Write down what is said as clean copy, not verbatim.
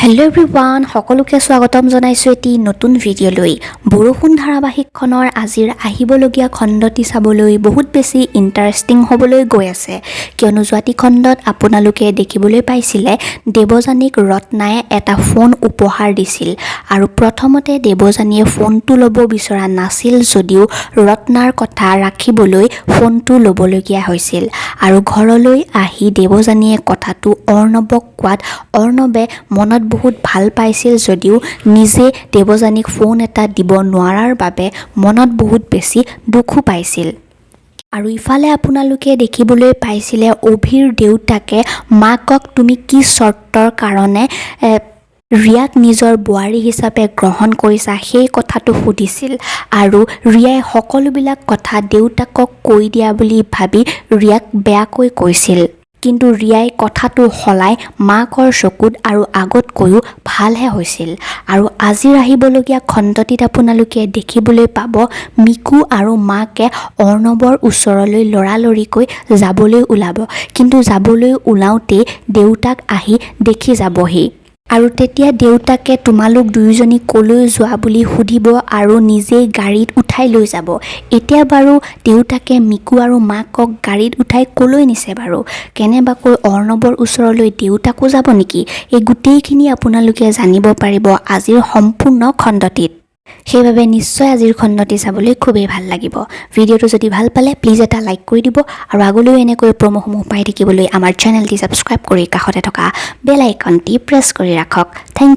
Hello' everyone, সকলোকে স্বাগতম জনাইছোঁ এটি নতুন ভিডিঅ'লৈ। বৰষুণ ধাৰাবাহিকখনৰ আজিৰ আহিবলগীয়া খণ্ডটি চাবলৈ বহুত বেছি ইণ্টাৰেষ্টিং হ'বলৈ গৈ আছে, কিয়নো যোৱাটি খণ্ডত আপোনালোকে দেখিবলৈ পাইছিলে দেৱযানীক ৰত্নাই এটা ফোন উপহাৰ দিছিল আৰু প্ৰথমতে দেৱযানীয়ে ফোনটো ল'ব বিচৰা নাছিল যদিও ৰত্নাৰ কথা ৰাখিবলৈ ফোনটো ল'বলগীয়া হৈছিল আৰু ঘৰলৈ আহি দেৱযানীয়ে কথাটো অৰ্ণৱক কোৱাত অৰ্ণৱে মনত বহুত ভাল পাইছিল যদিও নিজে দেৱযানীক ফোন এটা দিব নোৱাৰাৰ বাবে মনত বহুত বেছি দুখো পাইছিল। আৰু ইফালে আপোনালোকে দেখিবলৈ পাইছিলে অভিৰ দেউতাকে মাকক তুমি কি চৰ্তৰ কাৰণে ৰিয়াক নিজৰ বোৱাৰী হিচাপে গ্ৰহণ কৰিছা সেই কথাটো সুধিছিল আৰু ৰিয়াই সকলোবিলাক কথা দেউতাকক কৈ দিয়া বুলি ভাবি ৰিয়াক বেয়াকৈ কৈছিল, কিন্তু ৰিয়াই কথাটো সলাই মাকৰ চকুত আৰু আগতকৈও ভালহে হৈছিল। আৰু আজিৰ আহিবলগীয়া খণ্ডটিত আপোনালোকে দেখিবলৈ পাব মিকু আৰু মাকে অৰ্ণৱৰ ওচৰলৈ লৰালৰিকৈ যাবলৈ ওলাব, কিন্তু যাবলৈ ওলাওঁতেই দেউতাক আহি দেখি যাবহি আৰু তেতিয়া দেউতাকে তোমালোক দুয়োজনী ক'লৈ যোৱা বুলি সুধিব আৰু নিজেই গাড়ীত উঠাই লৈ যাব। এতিয়া বাৰু দেউতাকে মিকু আৰু মাকক গাড়ীত উঠাই ক'লৈ নিছে বাৰু? কেনেবাকৈ অৰ্ণৱৰ ওচৰলৈ দেউতাকো যাব নেকি? এই গোটেইখিনি আপোনালোকে জানিব পাৰিব আজিৰ সম্পূৰ্ণ খণ্ডটিত। সেইবাবে নিশ্চয় আজিৰ খণ্ডটি চাবলৈ খুবেই ভাল লাগিব। ভিডিঅ'টো যদি ভাল পালে প্লিজ এটা লাইক কৰি দিব আৰু আগলৈও এনেকৈ প্ৰমোসমূহ পাই থাকিবলৈ আমাৰ চেনেলটি ছাবস্ক্ৰাইব কৰি কাষতে থকা বেল আইকনটি প্ৰেছ কৰি ৰাখক। Thank U.